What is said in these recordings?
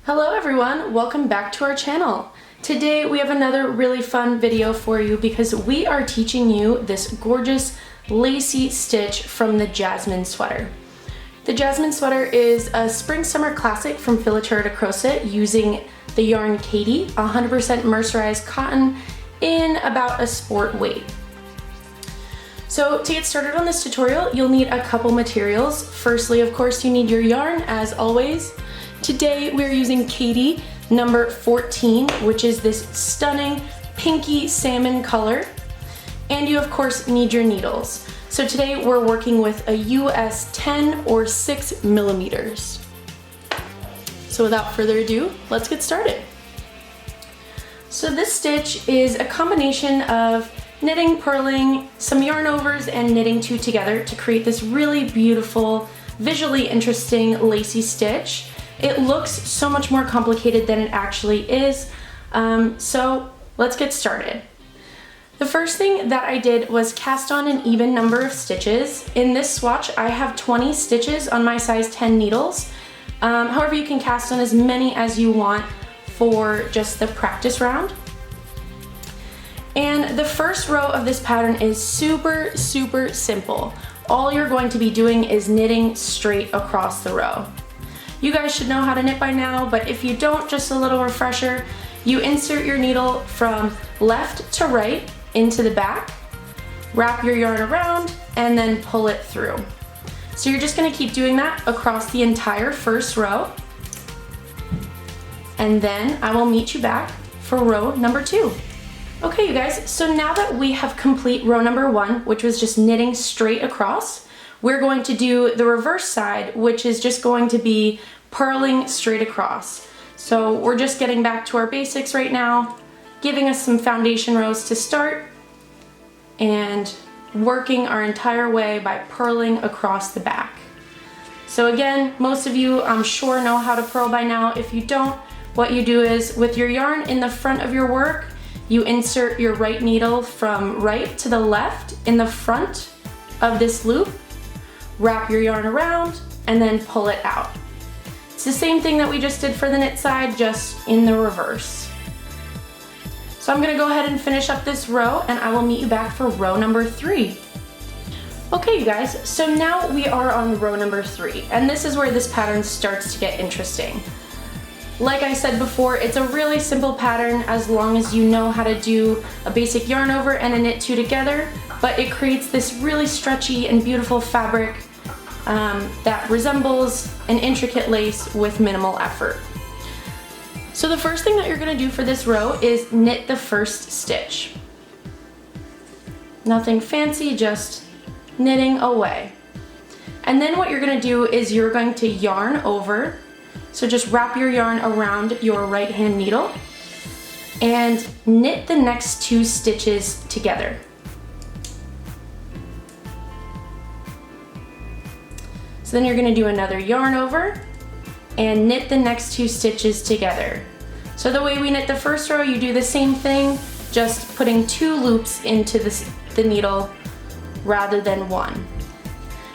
Hello everyone, welcome back to our channel. Today we have another really fun video for you because we are teaching you this gorgeous lacy stitch from the Jasmine sweater. The Jasmine sweater is a spring-summer classic from Filatura to Crochet using the yarn Katie, 100% mercerized cotton in about a sport weight. So to get started on this tutorial, you'll need a couple materials. Firstly, of course, you need your yarn as always. Today we're using Katie number 14, which is this stunning pinky salmon color. And you of course need your needles. So today we're working with a US 10 or 6 millimeters. So without further ado, let's get started. So this stitch is a combination of knitting, purling, some yarn overs, and knitting two together to create this really beautiful, visually interesting lacy stitch. It looks so much more complicated than it actually is, so let's get started. The first thing that I did was cast on an even number of stitches. In this swatch, I have 20 stitches on my size 10 needles. However, you can cast on as many as you want for just the practice round. And the first row of this pattern is super simple. All you're going to be doing is knitting straight across the row. You guys should know how to knit by now, but if you don't, just a little refresher. You insert your needle from left to right into the back, wrap your yarn around, and then pull it through. So you're just gonna keep doing that across the entire first row. And then I will meet you back for row number 2. Okay, you guys, so now that we have complete row number 1, which was just knitting straight across, we're going to do the reverse side, which is just going to be purling straight across. So we're just getting back to our basics right now, giving us some foundation rows to start, and working our entire way by purling across the back. So again, most of you, I'm sure, know how to purl by now. If you don't, what you do is, with your yarn in the front of your work, you insert your right needle from right to the left in the front of this loop, wrap your yarn around, and then pull it out. It's the same thing that we just did for the knit side, just in the reverse. So I'm gonna go ahead and finish up this row, and I will meet you back for row number 3. Okay, you guys, so now we are on row number 3, and this is where this pattern starts to get interesting. Like I said before, it's a really simple pattern as long as you know how to do a basic yarn over and a knit two together, but it creates this really stretchy and beautiful fabric that resembles an intricate lace with minimal effort. So the first thing that you're gonna do for this row is knit the first stitch. Nothing fancy, just knitting away. And then what you're gonna do is you're going to yarn over. So just wrap your yarn around your right hand needle and knit the next 2 stitches together. So then you're gonna do another yarn over and knit the next 2 stitches together. So the way we knit the first row, you do the same thing, just putting 2 loops into the needle rather than 1.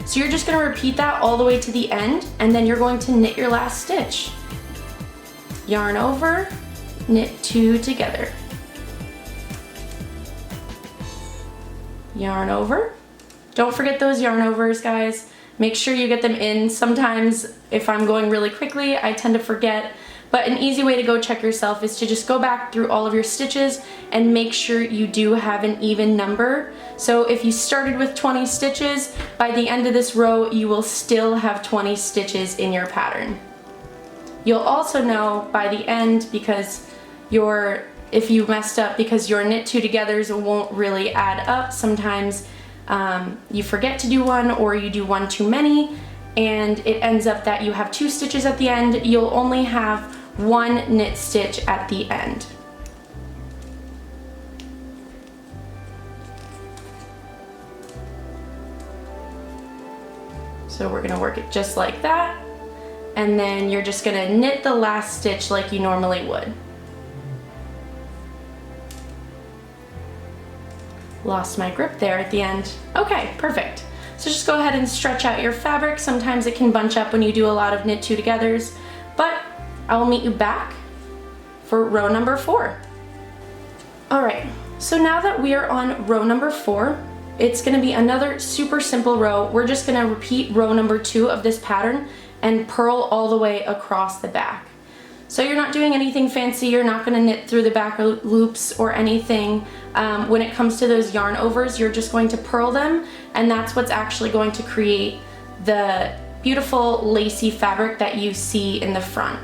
So you're just gonna repeat that all the way to the end, and then you're going to knit your last stitch. Yarn over, knit 2 together. Yarn over. Don't forget those yarn overs, guys. Make sure you get them in. Sometimes if I'm going really quickly, I tend to forget, but an easy way to go check yourself is to just go back through all of your stitches and make sure you do have an even number. So if you started with 20 stitches, by the end of this row, you will still have 20 stitches in your pattern. You'll also know by the end, because if you messed up, because your knit two togethers won't really add up. Sometimes you forget to do one, or you do one too many, and it ends up that you have 2 stitches at the end. You'll only have 1 knit stitch at the end. So we're gonna work it just like that, and then you're just gonna knit the last stitch like you normally would. Lost my grip there at the end. Okay, perfect. So just go ahead and stretch out your fabric. Sometimes it can bunch up when you do a lot of knit two togethers, but I will meet you back for row number 4. All right, so now that we are on row number 4, it's gonna be another super simple row. We're just gonna repeat row number 2 of this pattern and purl all the way across the back. So you're not doing anything fancy, you're not gonna knit through the back loops or anything. When it comes to those yarn overs, you're just going to purl them, and that's what's actually going to create the beautiful lacy fabric that you see in the front.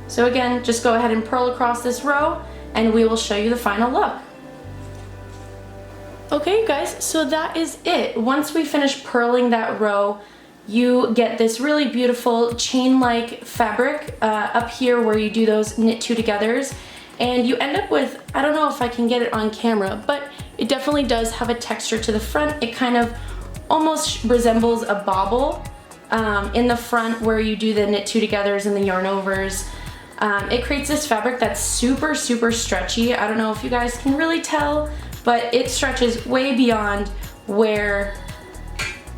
So again, just go ahead and purl across this row and we will show you the final look. Okay, you guys, so that is it. Once we finish purling that row, you get this really beautiful chain-like fabric up here where you do those knit 2 togethers, and you end up with, I don't know if I can get it on camera, but it definitely does have a texture to the front. It kind of almost resembles a bobble in the front where you do the knit 2 togethers and the yarn overs. It creates this fabric that's super, super stretchy. I don't know if you guys can really tell, but it stretches way beyond where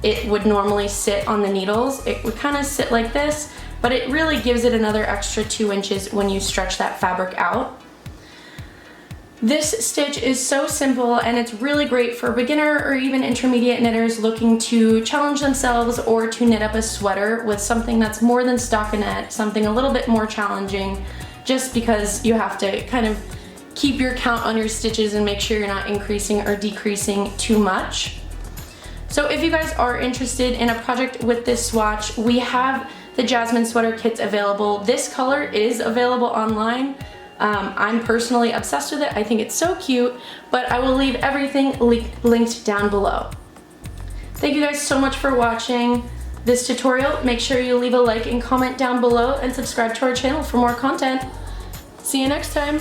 it would normally sit on the needles. It would kind of sit like this, but it really gives it another extra 2 inches when you stretch that fabric out. This stitch is so simple and it's really great for beginner or even intermediate knitters looking to challenge themselves or to knit up a sweater with something that's more than stockinette, something a little bit more challenging, just because you have to kind of keep your count on your stitches and make sure you're not increasing or decreasing too much. So if you guys are interested in a project with this swatch, we have the Jasmine sweater kits available. This color is available online. I'm personally obsessed with it. I think it's so cute, but I will leave everything linked down below. Thank you guys so much for watching this tutorial. Make sure you leave a like and comment down below and subscribe to our channel for more content. See you next time.